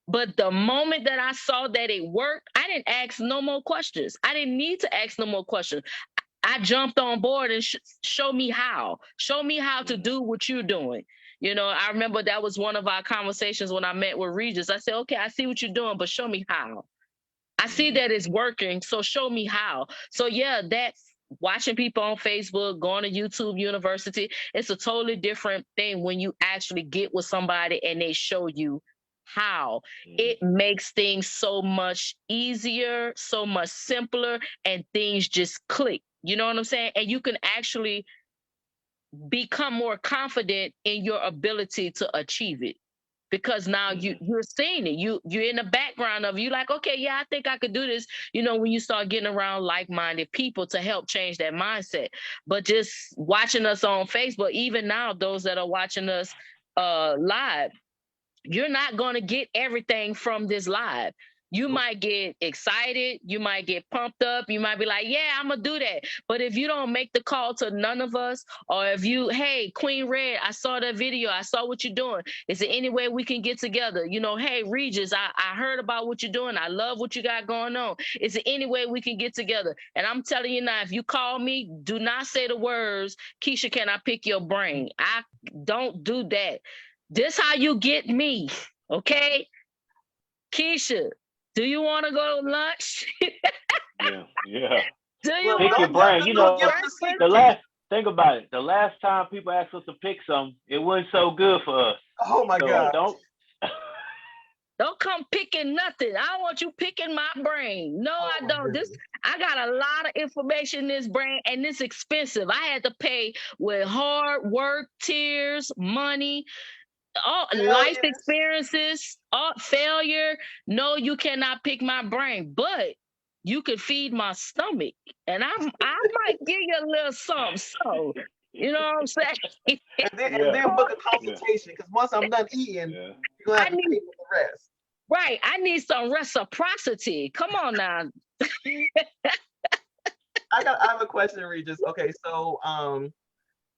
But the moment that I saw that it worked, I didn't ask no more questions. I didn't need to ask no more questions. I jumped on board and show me how to do what you're doing. I remember that was one of our conversations when I met with Regiis. I said, okay, I see what you're doing, but show me how. I see that it's working, so show me how. So yeah, that's watching people on Facebook, going to YouTube University. It's a totally different thing when you actually get with somebody and they show you how. It makes things so much easier, so much simpler, and things just click. You know what I'm saying? And you can actually become more confident in your ability to achieve it. Because now you're seeing it. You're in the background of, you like, okay, yeah, I think I could do this. When you start getting around like-minded people to help change that mindset. But just watching us on Facebook, even now, those that are watching us live, you're not going to get everything from this live. You might get excited, you might get pumped up, you might be like, yeah, I'm gonna do that. But if you don't make the call to none of us, or if you, hey, Queen Red, I saw that video, I saw what you're doing, is there any way we can get together? Hey, Regiis, I heard about what you're doing, I love what you got going on. Is there any way we can get together? And I'm telling you now, if you call me, do not say the words, Kisha, can I pick your brain? I don't do that. This how you get me, okay? Kisha, do you want to go to lunch? Yeah. Do you pick your brain? Think about it. The last time people asked us to pick something, it wasn't so good for us. Oh my God! Don't come picking nothing. I want you picking my brain. No, I don't. I got a lot of information in this brain, and it's expensive. I had to pay with hard work, tears, money, all life experiences, all failure. No, you cannot pick my brain, but you could feed my stomach, and I might give you a little something. So, you know what I'm saying? and then book a consultation, because once I'm done eating, you're gonna have to pay for the rest. Right, I need some reciprocity. Come on now. I have a question, Regiis. Okay, so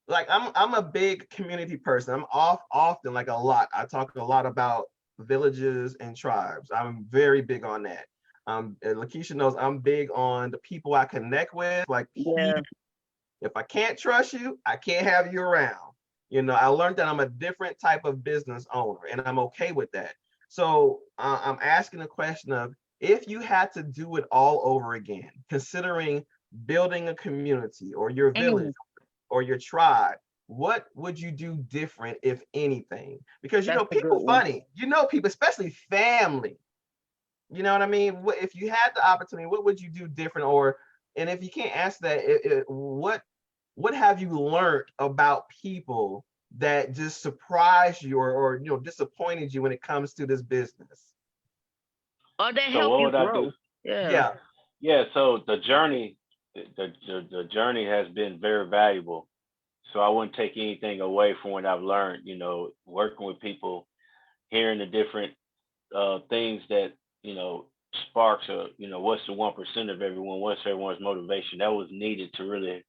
like I'm a big community person. I'm often, like a lot. I talk a lot about villages and tribes. I'm very big on that. And Lakeisha knows I'm big on the people I connect with. Like, if I can't trust you, I can't have you around. I learned that I'm a different type of business owner, and I'm okay with that. So I'm asking the question of, if you had to do it all over again, considering building a community or your village or your tribe, what would you do different, if anything? Because people funny, people, especially family. You know what I mean? If you had the opportunity, what would you do different? And if you can't answer that, what have you learned about people that just surprised you or disappointed you when it comes to this business? Or they help you grow. Yeah. So the journey has been very valuable. So I wouldn't take anything away from what I've learned. Working with people, hearing the different things that sparks what's the 1% of everyone, what's everyone's motivation. That was needed to really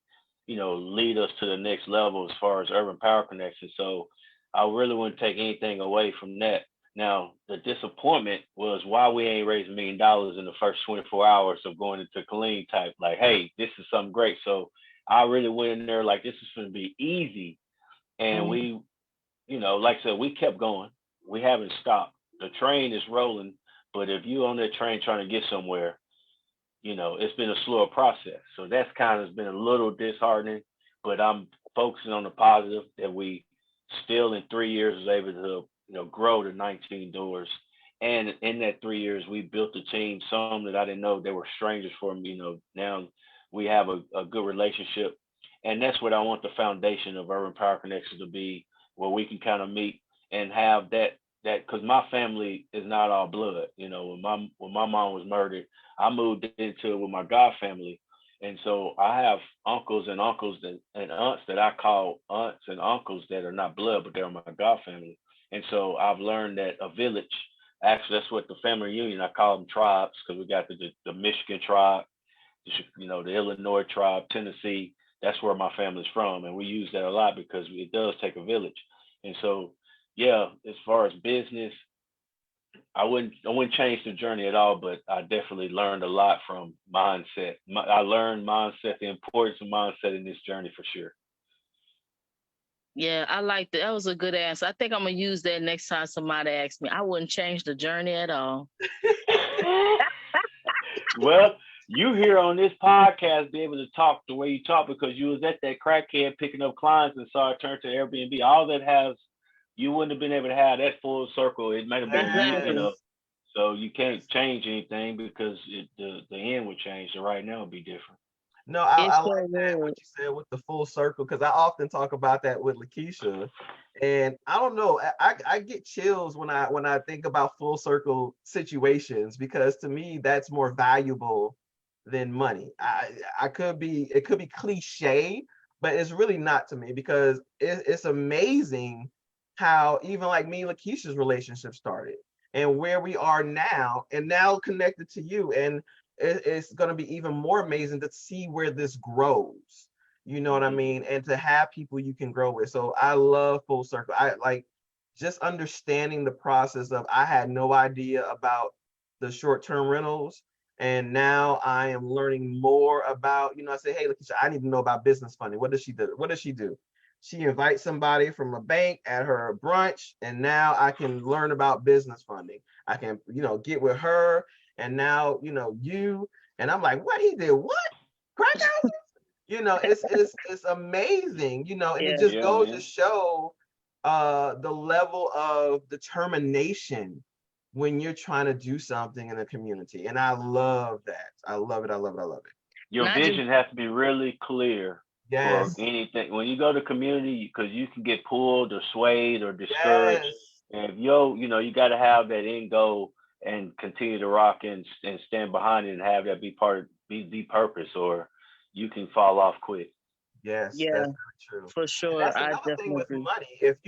lead us to the next level as far as urban power connection. So I really wouldn't take anything away from that. Now, the disappointment was why we ain't raised $1 million in the first 24 hours of going into clean type. Like, hey, this is something great. So I really went in there like this is going to be easy. And we, like I said, we kept going. We haven't stopped. The train is rolling, but if you on that train trying to get somewhere, it's been a slower process. So that's kind of been a little disheartening, but I'm focusing on the positive that we still in 3 years was able to, grow to 19 doors. And in that 3 years, we built a team, some that I didn't know they were strangers for me. Now we have a good relationship. And that's what I want the foundation of Urban Power Connections to be, where we can kind of meet and have that because my family is not all blood. When my mom was murdered, I moved into it with my God family. And so I have uncles and aunts that I call aunts and uncles that are not blood, but they're my God family. And so I've learned that a village, actually, that's what the family reunion, I call them tribes, because we got the Michigan tribe, the Illinois tribe, Tennessee. That's where my family's from. And we use that a lot because it does take a village. And so, yeah, as far as business, I wouldn't change the journey at all, but I definitely learned a lot from mindset. I learned mindset, the importance of mindset in this journey for sure. Yeah, I like that. That was a good answer. I think I'm gonna use that next time somebody asks me. I wouldn't change the journey at all. Well, you here on this podcast be able to talk the way you talk because you was at that crackhead picking up clients and saw it turn to Airbnb. All that you wouldn't have been able to have that full circle. It might have been Exactly. so you can't change anything because the end would change. So right now it'd be different. No, I like that what you said with the full circle, because I often talk about that with Lakeisha, and I don't know, I get chills when I think about full circle situations, because to me that's more valuable than money. It could be cliche, but it's really not to me, because it's amazing how even like me and Lakeisha's relationship started and where we are now, and now connected to you. And it's going to be even more amazing to see where this grows. You know what I mean? And to have people you can grow with. So I love full circle. I like just understanding the process of, I had no idea about the short-term rentals. And now I am learning more about, I say, hey, Lakeisha, I need to know about business funding. What does she do? She invites somebody from a bank at her brunch, and now I can learn about business funding. I can, get with her, and now, you, and I'm like, what, he did what? Crack houses? It's amazing, and it just goes to show the level of determination when you're trying to do something in a community. And I love that. I love it. I love it. I love it. Your vision has to be really clear for anything. When you go to community, because you can get pulled or swayed or discouraged. And if you got to have that end goal and continue to rock and stand behind it and have that be the purpose, or you can fall off quick. Yes, that's very true. For sure. And that's another thing with money. If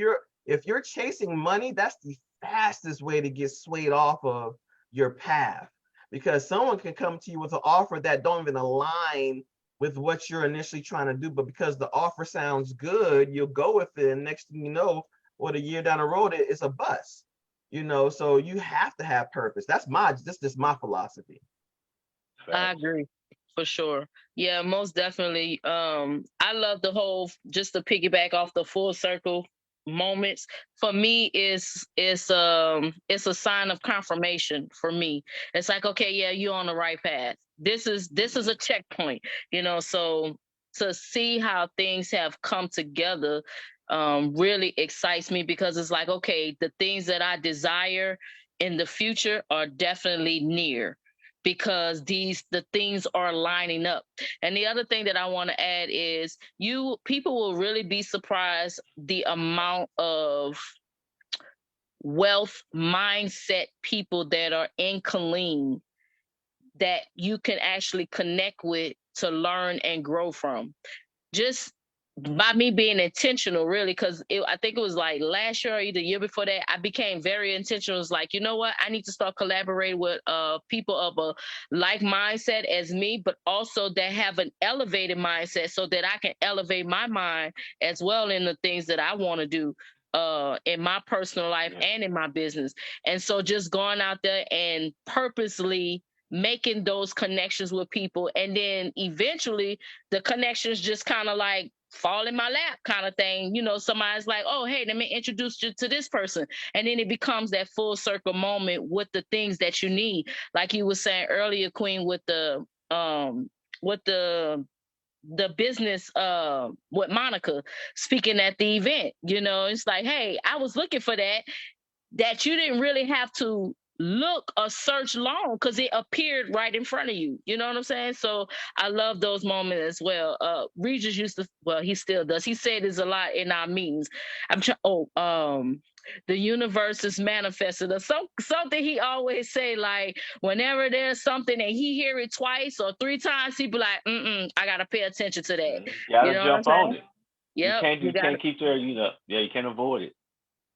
you're chasing money, that's the fastest way to get swayed off of your path, because someone can come to you with an offer that don't even align with what you're initially trying to do, but because the offer sounds good, you'll go with it, and next thing you know, a year down the road, it's a bust. So you have to have purpose. That's just my philosophy. I agree. For sure. Yeah, most definitely. I love the whole, just to piggyback off the full circle moments. For me, it's a sign of confirmation for me. It's like, okay, yeah, you're on the right path. This is a checkpoint, so to see how things have come together really excites me, because it's like, okay, the things that I desire in the future are definitely near, because the things are lining up. And the other thing that I want to add is, people will really be surprised the amount of wealth mindset people that are in Killeen that you can actually connect with, to learn and grow from. Just by me being intentional, really, because I think it was like last year or either year before that, I became very intentional. It's like, you know what? I need to start collaborating with people of a like mindset as me, but also that have an elevated mindset, so that I can elevate my mind as well in the things that I want to do in my personal life and in my business. And so just going out there and purposely making those connections with people, and then eventually the connections just kind of like fall in my lap kind of thing. You know, somebody's like, oh, hey, let me introduce you to this person. And then it becomes that full circle moment with the things that you need. Like you were saying earlier, Queen, with with the business with Monica speaking at the event. You know, it's like, hey, I was looking for that you didn't really have to look or search long because it appeared right in front of you. You know what I'm saying? So I love those moments as well. Regis used to, well, he still does. He said this a lot in our meetings. The universe is manifested, or something he always say, like whenever there's something and he hear it twice or three times, he be like, I gotta pay attention to that. Gotta You know jump on it. Yep. You can't keep there, you know. Yeah, you can't avoid it.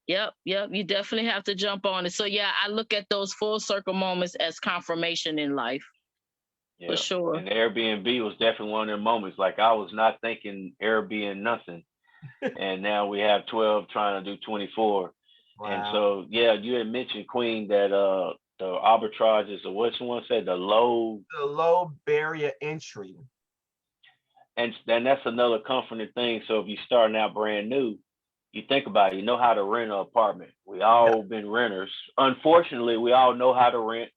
Yep. You definitely have to jump on it. So yeah, I look at those full circle moments as confirmation in life. Yeah. For sure. And Airbnb was definitely one of them moments. Like I was not thinking Airbnb nothing. And now we have 12 trying to do 24. Wow. And so yeah, you had mentioned, Queen, that the arbitrage is what someone said, the low barrier entry. And that's another comforting thing. So if you're starting out brand new, you think about it, you know how to rent an apartment. We all been renters. Unfortunately, we all know how to rent.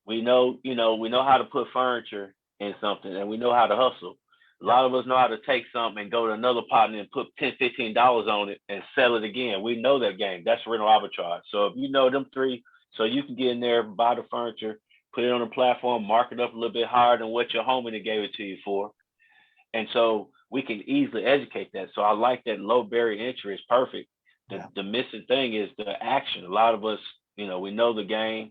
We know, we know how to put furniture in something, and we know how to hustle. A lot of us know how to take something and go to another partner and put $10, $15 on it and sell it again. We know that game. That's rental arbitrage. So if you know them three, so you can get in there, buy the furniture, put it on a platform, mark it up a little bit higher than what your homie gave it to you for. And so we can easily educate that. So I like that low barrier entry is perfect. The missing thing is the action. A lot of us, we know the game.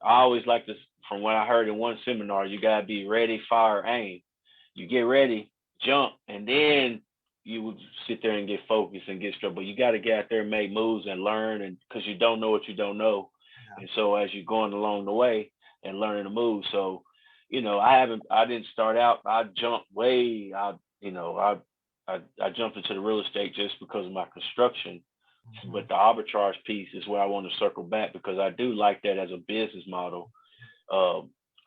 I always like this, from what I heard in one seminar, you got to be ready, fire, aim. You get ready, jump, and then you would sit there and get focused and get struck. But you got to get out there and make moves and learn, and because you don't know what you don't know. And so as you're going along the way and learning to move. So I didn't start out. I jumped way. I jumped into the real estate just because of my construction. Mm-hmm. But the arbitrage piece is where I want to circle back, because I do like that as a business model.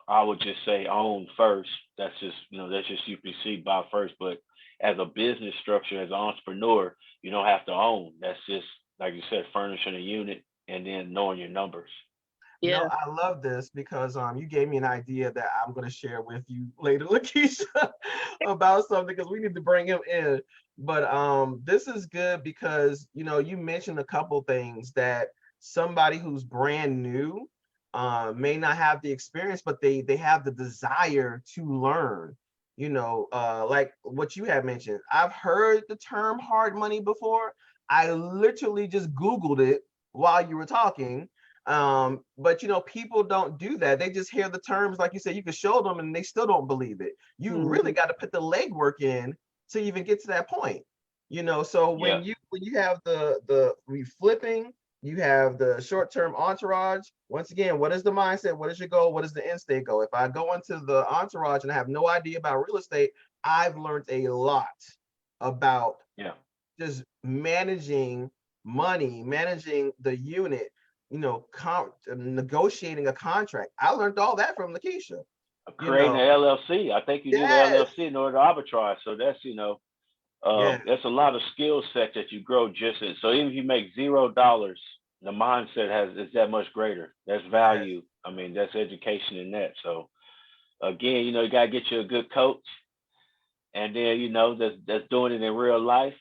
I would just say own first. That's just UPC, buy first. But as a business structure, as an entrepreneur, you don't have to own. That's just, like you said, furnishing a unit and then knowing your numbers. Yeah, I love this because you gave me an idea that I'm going to share with you later, Lakeisha, about something, because we need to bring him in. But this is good because you mentioned a couple things that somebody who's brand new may not have the experience, but they have the desire to learn. Like what you have mentioned. I've heard the term hard money before. I literally just Googled it while you were talking. But people don't do that. They just hear the terms, like you said, you can show them and they still don't believe it. You really got to put the legwork in to even get to that point. So when you have the reflipping, you have the short-term entourage. Once again, what is the mindset? What is your goal? What is the end state goal? If I go into the entourage and I have no idea about real estate, I've learned a lot about just managing money, managing the unit, negotiating a contract. I learned all that from Lakeisha. Creating an LLC. I think you need an LLC in order to arbitrage. So that's, that's a lot of skill set that you grow just in. So even if you make $0, the mindset is that much greater. That's value. I mean, that's education in that. So again, you got to get you a good coach, and then, that's doing it in real life.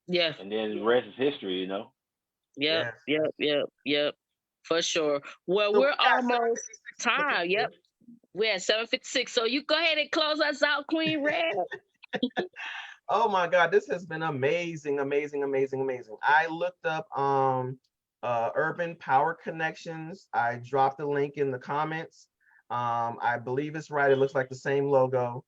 Yes. And then the rest is history, Yep. For sure. Well, we're almost time. Yep. We're at 7:56. So you go ahead and close us out, Queen Red. Oh my God, this has been amazing. I looked up Urban Power Connections. I dropped the link in the comments. I believe it's right. It looks like the same logo.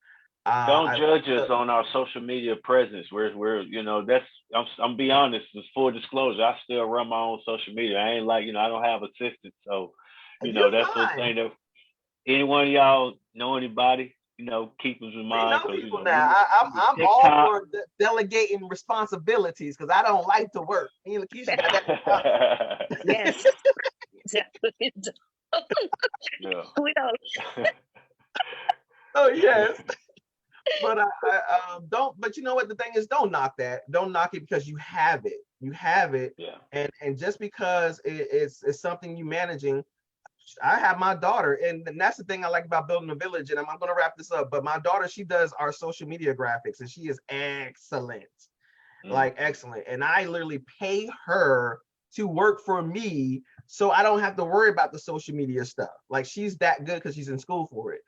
Don't judge us on our social media presence. I'm be honest, it's full disclosure. I still run my own social media. I ain't like, I don't have assistants. So, that's the thing that anyone of y'all know anybody, keep us in We mind know because people now. I'm all TikTok. for delegating responsibilities because I don't like to work. Me and Lakeisha got that. Yes. Exactly. Yeah. We don't. Oh yes, but I don't. But you know what? The thing is, don't knock that. Don't knock it because you have it. You have it, Yeah. and just because it's something you managing. I have my daughter, and that's the thing I like about building a village. And I'm going to wrap this up. But my daughter, she does our social media graphics, and she is excellent, like excellent. And I literally pay her to work for me, so I don't have to worry about the social media stuff. Like she's that good because she's in school for it,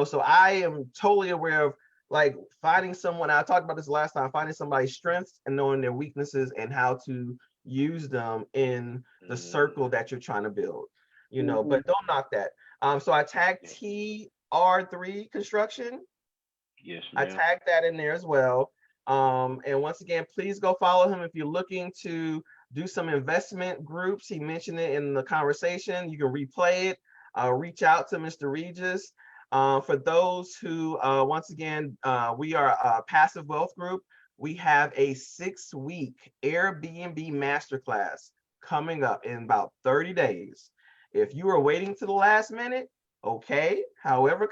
So I am totally aware of like finding someone. I talked about this last time. Finding somebody's strengths and knowing their weaknesses and how to use them in the circle that you're trying to build. But don't knock that. So I tagged TR3 construction. Yes, I ma'am. tagged that in there as well. And once again, please go follow him if you're looking to do some investment groups. He mentioned it in the conversation. You can replay it. Reach out to Mr. Regis. For those who, once again, we are a passive wealth group. We have a 6-week Airbnb masterclass coming up in about 30 days. If you are waiting to the last minute, okay. However,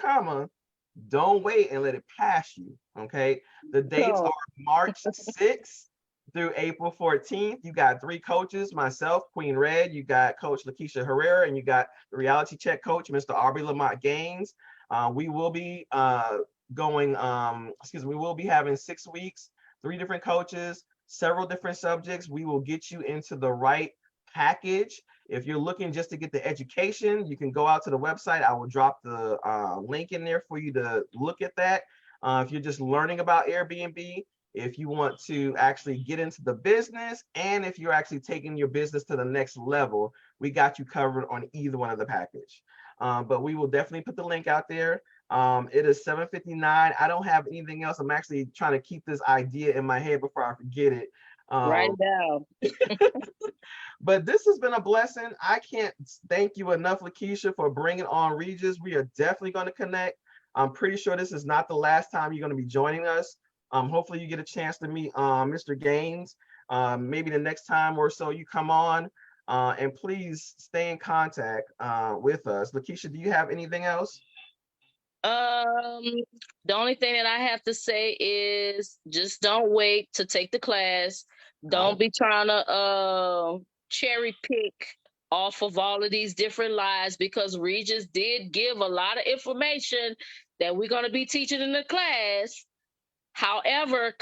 don't wait and let it pass you. Okay. The dates are March 6th through April 14th. You got 3 coaches, myself, Queen Red, you got Coach Lakeisha Herrera, and you got the reality check coach, Mr. Aubrey Lamont Gaines. We will be we will be having 6 weeks, 3 different coaches, several different subjects. We will get you into the right package. If you're looking just to get the education, you can go out to the website. I will drop the link in there for you to look at that. If you're just learning about Airbnb, if you want to actually get into the business, and if you're actually taking your business to the next level, we got you covered on either one of the package. But we will definitely put the link out there. It is $7.59. I don't have anything else. I'm actually trying to keep this idea in my head before I forget it. Write it down. But this has been a blessing. I can't thank you enough, Lakeisha, for bringing on Regis. We are definitely going to connect. I'm pretty sure this is not the last time you're going to be joining us. Hopefully you get a chance to meet Mr. Gaines. Maybe the next time or so you come on. And please stay in contact with us. Lakeisha, do you have anything else? The only thing that I have to say is just don't wait to take the class. Don't be trying to cherry pick off of all of these different lies, because Regis did give a lot of information that we're going to be teaching in the class. However,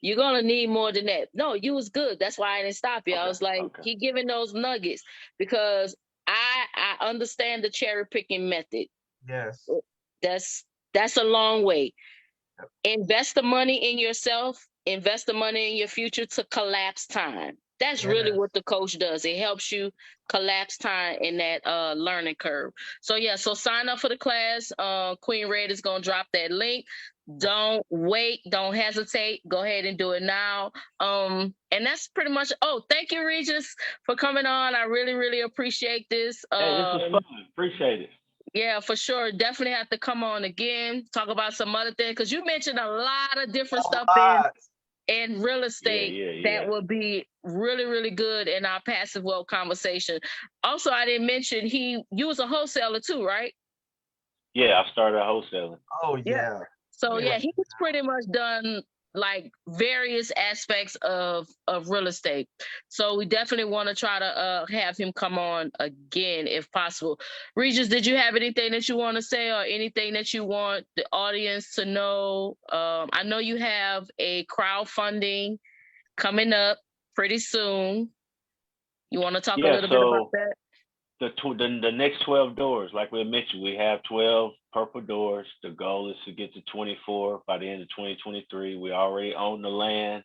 you're going to need more than that. No, you was good. That's why I didn't stop you. I was like, he giving those nuggets because I understand the cherry picking method. Yes. That's a long way. Invest the money in yourself, invest the money in your future to collapse time. That's really what the coach does. It helps you collapse time in that learning curve. So so sign up for the class. Queen Red is gonna drop that link. Don't wait, don't hesitate. Go ahead and do it now. And that's pretty much. Oh, thank you, Regis, for coming on. I really, really appreciate this. Hey, this was fun. Appreciate it. Yeah, for sure. Definitely have to come on again, talk about some other things, because you mentioned a lot of different stuff in real estate that would be really, really good in our passive wealth conversation. Also, I didn't mention you was a wholesaler too, right? Yeah, I started wholesaling. Oh yeah. So he's pretty much done like various aspects of real estate. So we definitely want to try to have him come on again if possible. Regis, did you have anything that you want to say or anything that you want the audience to know? I know you have a crowdfunding coming up pretty soon. You want to talk a little bit about that? The next 12 doors, like we mentioned, we have 12 purple doors. The goal is to get to 24 by the end of 2023. We already own the land.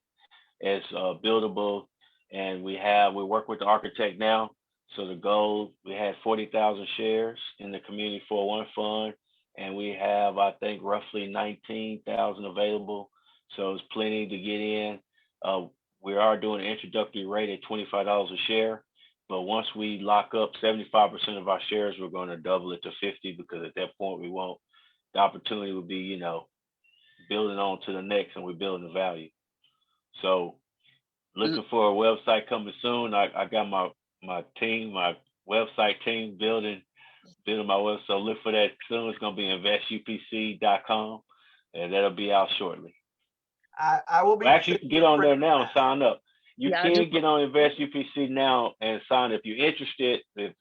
It's buildable, and we work with the architect now. So the goal, we had 40,000 shares in the community 401 fund, and we have, I think, roughly 19,000 available. So it's plenty to get in. We are doing an introductory rate at $25 a share. But once we lock up 75% of our shares, we're going to double it to 50, because at that point we want the opportunity would be, building on to the next, and we're building the value. So looking for a website coming soon. I got my team, my website team building my website. So look for that soon. It's gonna be investupc.com, and that'll be out shortly. I will be actually, you can get on there now and sign up. You Yeah, can get on Invest UPC now and sign if you're interested. If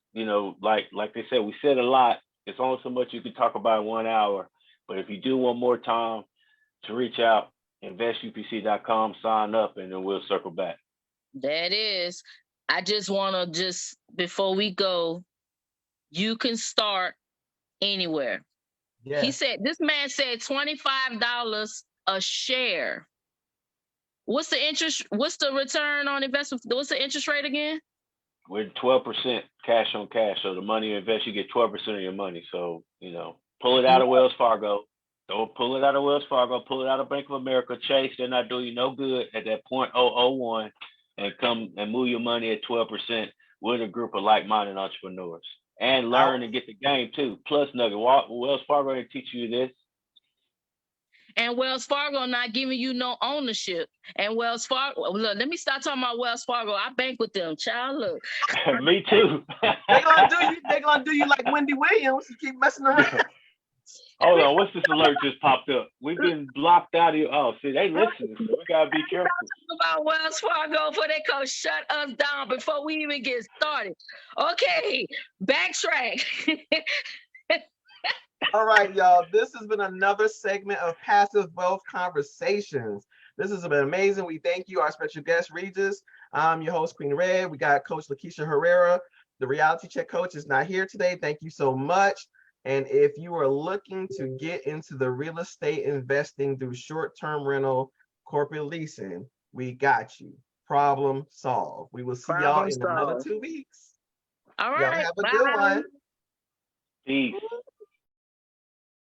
like they said, we said a lot. It's only so much you can talk about in 1 hour. But if you do want more time to reach out, investupc.com, sign up, and then we'll circle back. That is. I just want to before we go, you can start anywhere. Yeah. This man said $25 a share. What's the interest? What's the return on investment? What's the interest rate again? We're 12% cash on cash. So the money you invest, you get 12% of your money. So, pull it out of Wells Fargo. Don't pull it out of Wells Fargo. Pull it out of Bank of America. Chase, they're not doing you no good at that 0.001, and come and move your money at 12% with a group of like-minded entrepreneurs. And learn and get the game too. Plus, Nugget, Wells Fargo didn't teach you this. And Wells Fargo not giving you no ownership. And Wells Fargo, look, let me start talking about Wells Fargo. I bank with them, child. Look. Me too. They're gonna do you like Wendy Williams. You keep messing around. Hold on, what's this alert just popped up? We've been blocked out of here. Oh, see, they listening, so we gotta be careful. About Wells Fargo before they come shut us down before we even get started. Okay, backtrack. All right, y'all. This has been another segment of Passive Wealth Conversations. This has been amazing. We thank you, our special guest, Regiis. I'm your host, Queen Red. We got Coach Kisha Herrera. The reality check coach is not here today. Thank you so much. And if you are looking to get into the real estate investing through short-term rental, corporate leasing, we got you. Problem solved. We will see y'all in another 2 weeks. All right. Y'all have a good one. Peace.